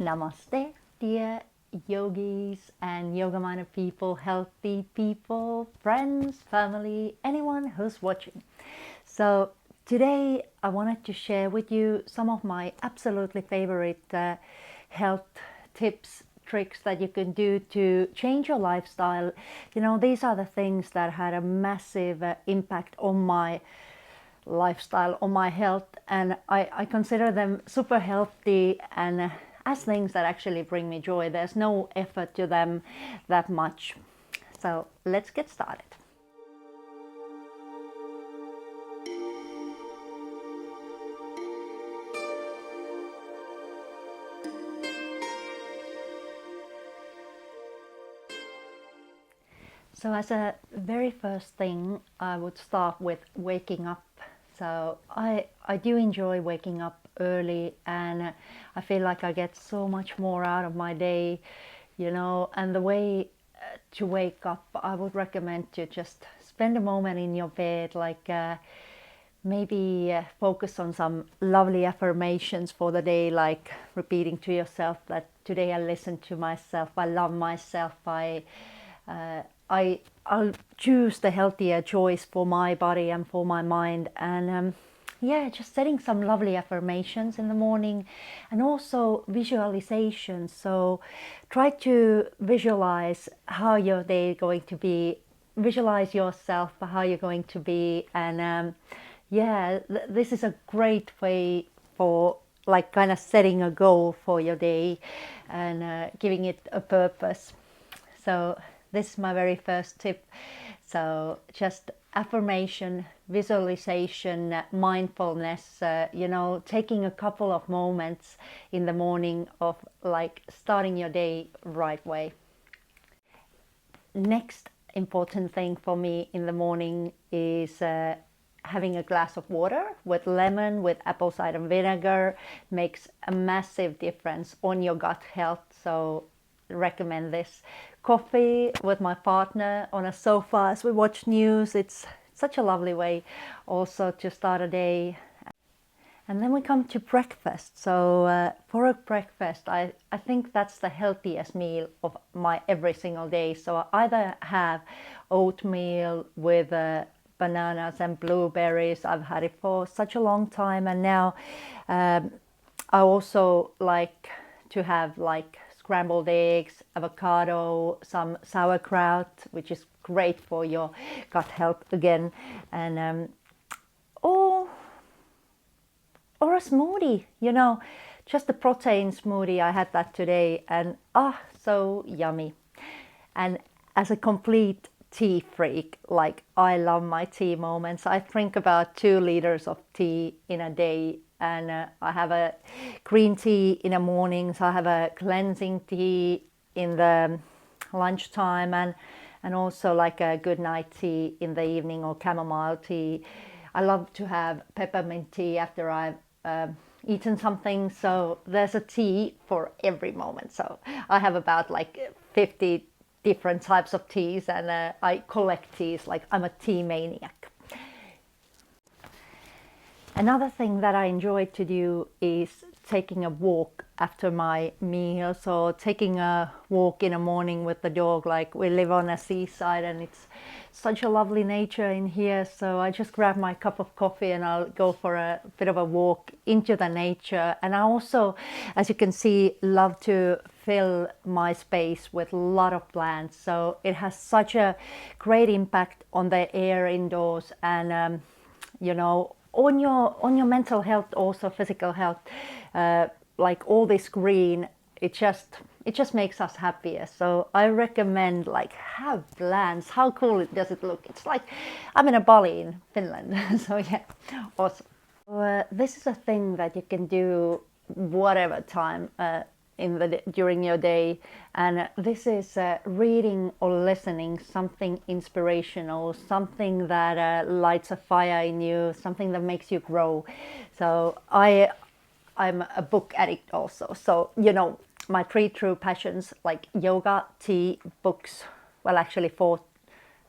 Namaste, dear yogis and yoga minded people, healthy people, friends, family, anyone who's watching. So, today I wanted to share with you some of my absolutely favorite health tips, tricks that you can do to change your lifestyle. You know, these are the things that had a massive impact on my lifestyle, on my health, and I consider them super healthy and as things that actually bring me joy. There's no effort to them that much. So let's get started. So as a very first thing, I would start with waking up. So I do enjoy waking up early, and I feel like I get so much more out of my day, you know. And the way to wake up, I would recommend to just spend a moment in your bed, like maybe focus on some lovely affirmations for the day, like repeating to yourself that today I listen to myself, I love myself, uh, I'll choose the healthier choice for my body and for my mind. And yeah, just setting some lovely affirmations in the morning, and also visualization. So try to visualize how your day is going to be, visualize yourself how you're going to be. And yeah, this is a great way for like kind of setting a goal for your day and giving it a purpose. So this is my very first tip. So just affirmation, visualization, mindfulness, you know, taking a couple of moments in the morning of like starting your day right way. Next important thing for me in the morning is having a glass of water with lemon, with apple cider vinegar. Makes a massive difference on your gut health. So recommend this. Coffee with my partner on a sofa as we watch news. It's such a lovely way also to start a day. And then we come to breakfast. So for a breakfast, I think that's the healthiest meal of my every single day. So I either have oatmeal with bananas and blueberries. I've had it for such a long time, and now I also like to have like scrambled eggs, avocado, some sauerkraut, which is great for your gut health again, and or a smoothie, you know, just a protein smoothie. I had that today, and so yummy. And as a complete tea freak, like I love my tea moments. I drink about 2 liters of tea in a day, and I have a green tea in the morning, so I have a cleansing tea in the lunchtime, and also like a good night tea in the evening, or chamomile tea. I love to have peppermint tea after I've eaten something. So there's a tea for every moment. So I have about like 50 different types of teas, and I collect teas. Like I'm a tea maniac. Another thing that I enjoy to do is taking a walk after my meal. So taking a walk in the morning with the dog. Like we live on a seaside, and it's such a lovely nature in here. So I just grab my cup of coffee and I'll go for a bit of a walk into the nature. And I also, as you can see, love to fill my space with a lot of plants. So it has such a great impact on the air indoors, and you know, on your mental health, also physical health. Like all this green, it just makes us happier. So I recommend like have plants. How cool does it look? It's like I'm in a Bali in Finland. So yeah, awesome. This is a thing that you can do whatever time during your day, and this is reading or listening something inspirational, something that lights a fire in you, something that makes you grow. So I'm a book addict also. So you know, my 3 true passions, like yoga, tea, books. Well, actually 4: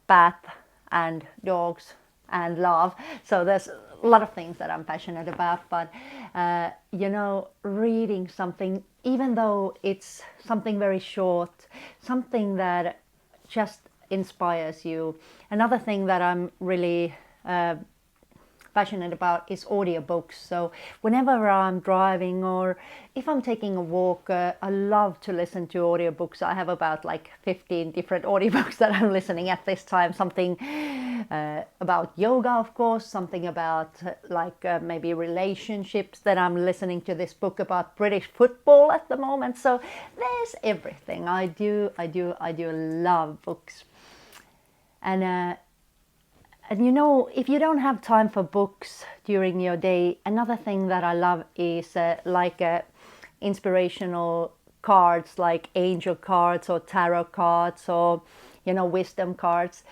bath and dogs and love. So there's a lot of things that I'm passionate about, but you know, reading something, even though it's something very short, something that just inspires you. Another thing that I'm really passionate about is audiobooks. So whenever I'm driving or if I'm taking a walk, I love to listen to audiobooks. I have about like 15 different audiobooks that I'm listening at this time. Something about yoga, of course, something about maybe relationships. That I'm listening to this book about British football at the moment. So there's everything. I do love books. And you know, if you don't have time for books during your day, another thing that I love is inspirational cards, like angel cards or tarot cards or, you know, wisdom cards.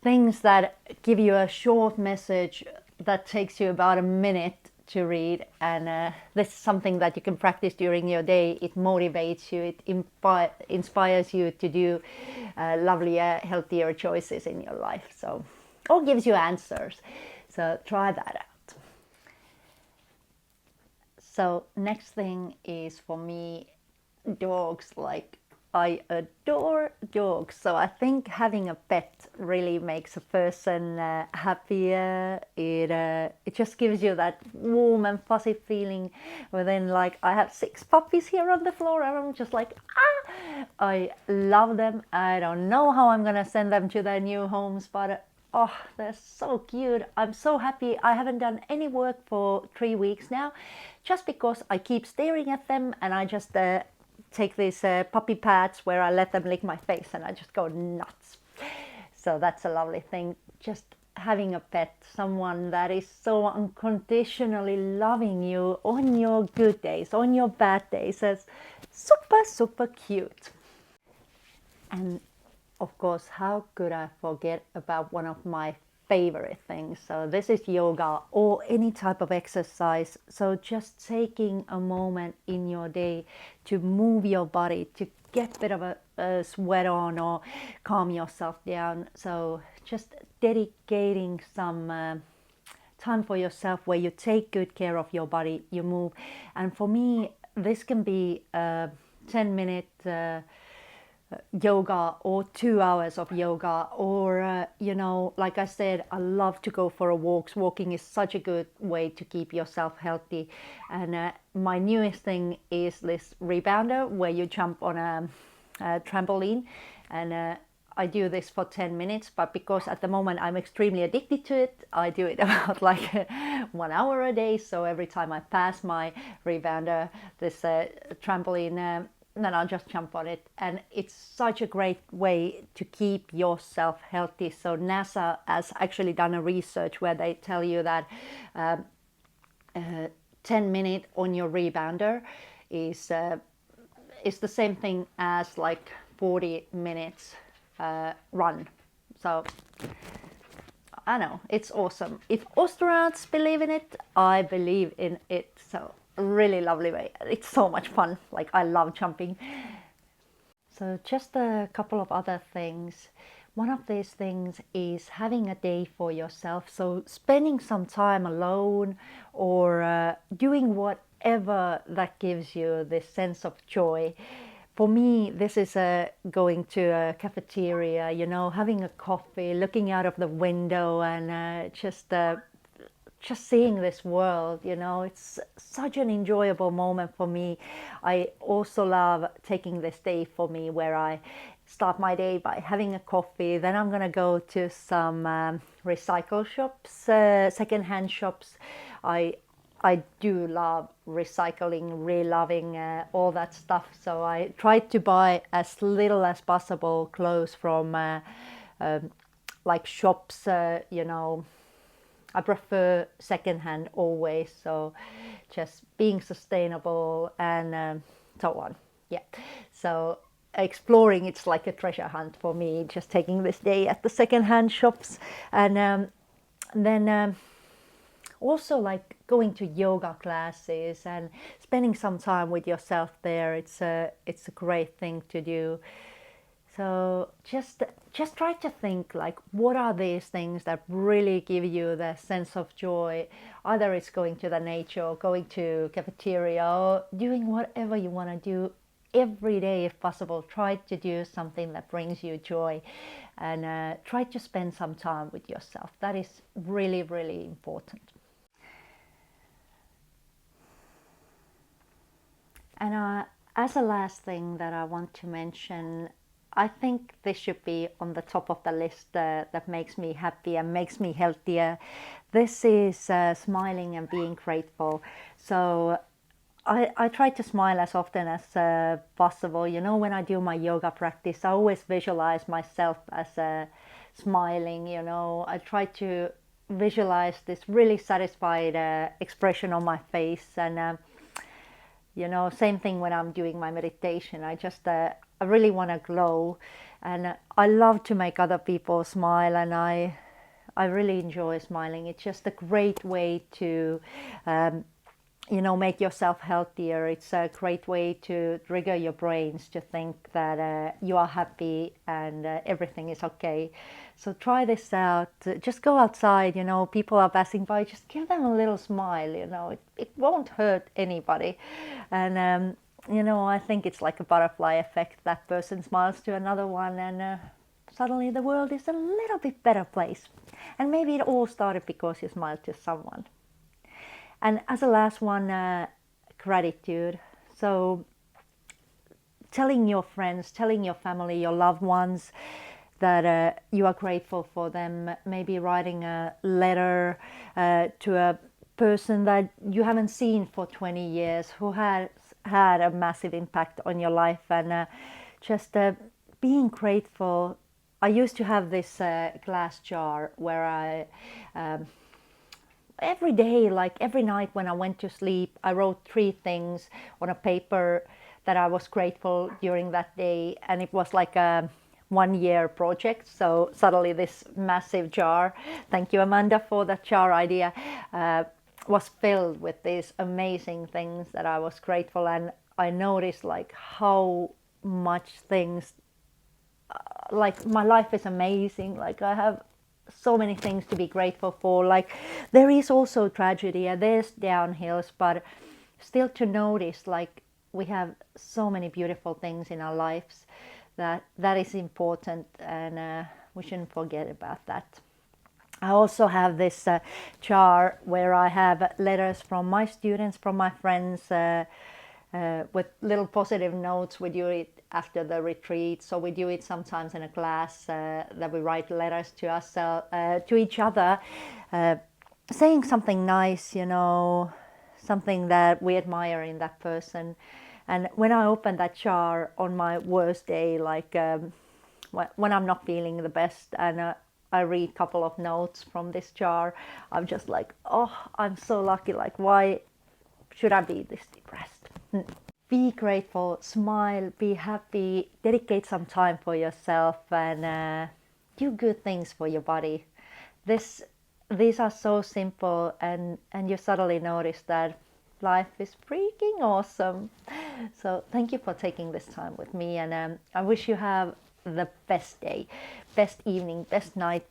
Things that give you a short message that takes you about a minute to read. And this is something that you can practice during your day. It motivates you, it inspires you to do lovelier, healthier choices in your life. So, or gives you answers. So try that out. So next thing is for me, dogs. Like, I adore dogs. So I think having a pet really makes a person happier. It just gives you that warm and fuzzy feeling within. Like, I have 6 puppies here on the floor and I'm just like, I love them. I don't know how I'm gonna send them to their new homes, but oh, they're so cute. I'm so happy. I haven't done any work for 3 weeks now, just because I keep staring at them, and I just take these puppy pads where I let them lick my face and I just go nuts. So that's a lovely thing. Just having a pet, someone that is so unconditionally loving you on your good days, on your bad days, is super, super cute. And of course, how could I forget about one of my favorite things? So this is yoga or any type of exercise. So just taking a moment in your day to move your body, to get a bit of a sweat on or calm yourself down. So just dedicating some time for yourself where you take good care of your body, you move. And for me, this can be a 10-minute yoga or 2 hours of yoga, or you know, like I said, I love to go for a walk. Walking is such a good way to keep yourself healthy. And my newest thing is this rebounder where you jump on a trampoline, and I do this for 10 minutes, but because at the moment I'm extremely addicted to it, I do it about like 1 hour a day. So every time I pass my rebounder, this trampoline, then I'll just jump on it. And it's such a great way to keep yourself healthy. So NASA has actually done a research where they tell you that 10 minutes on your rebounder is the same thing as like 40 minutes run. So I know, it's awesome. If astronauts believe in it, I believe in it. So really lovely way. It's so much fun. Like, I love jumping. So just a couple of other things. One of these things is having a day for yourself. So spending some time alone, or doing whatever that gives you this sense of joy. For me, this is going to a cafeteria, you know, having a coffee, looking out of the window, and just seeing this world. You know, it's such an enjoyable moment for me. I also love taking this day for me where I start my day by having a coffee. Then I'm gonna go to some recycle shops, secondhand shops. I do love recycling, re-loving all that stuff. So I try to buy as little as possible clothes from like shops, you know. I prefer secondhand always, so just being sustainable and so on. Yeah, so exploring, it's like a treasure hunt for me, just taking this day at the secondhand shops. And then also like going to yoga classes and spending some time with yourself there. It's a great thing to do. So just try to think like, what are these things that really give you the sense of joy? Either it's going to the nature or going to cafeteria or doing whatever you want to do every day if possible. Try to do something that brings you joy, and try to spend some time with yourself. That is really, really important. And as a last thing that I want to mention, I think this should be on the top of the list that makes me happy and makes me healthier. This is smiling and being grateful. So I try to smile as often as possible. You know, when I do my yoga practice, I always visualize myself as smiling. You know, I try to visualize this really satisfied expression on my face, and you know, same thing when I'm doing my meditation. I really want to glow, and I love to make other people smile, and I really enjoy smiling. It's just a great way to you know, make yourself healthier. It's a great way to trigger your brains to think that you are happy and everything is okay. So try this out. Just go outside, you know, people are passing by, just give them a little smile, you know, it won't hurt anybody. And you know, I think it's like a butterfly effect. That person smiles to another one, and suddenly the world is a little bit better place. And maybe it all started because you smiled to someone. And as a last one, gratitude. So telling your friends, telling your family, your loved ones that you are grateful for them. Maybe writing a letter to a person that you haven't seen for 20 years who has had a massive impact on your life, and just being grateful. I used to have this glass jar where I every day, like every night when I went to sleep, I wrote 3 things on a paper that I was grateful during that day. And it was like a 1-year project. So suddenly this massive jar, thank you Amanda for that jar idea, was filled with these amazing things that I was grateful. And I noticed like how much things, like my life is amazing. Like I have so many things to be grateful for. Like there is also tragedy and there's downhills, but still to notice like we have so many beautiful things in our lives that is important, and we shouldn't forget about that. I also have this jar where I have letters from my students, from my friends, with little positive notes. We do it after the retreat, so we do it sometimes in a class that we write letters to ourselves, to each other, saying something nice, you know, something that we admire in that person. And when I open that jar on my worst day, like when I'm not feeling the best, and I read a couple of notes from this jar, I'm just like, oh, I'm so lucky. Like, why should I be this depressed? Be grateful, smile, be happy, dedicate some time for yourself, and do good things for your body. These are so simple, and you suddenly notice that life is freaking awesome. So thank you for taking this time with me, and I wish you have the best day, best evening, best night.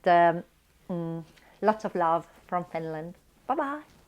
Lots of love from Finland. Bye bye.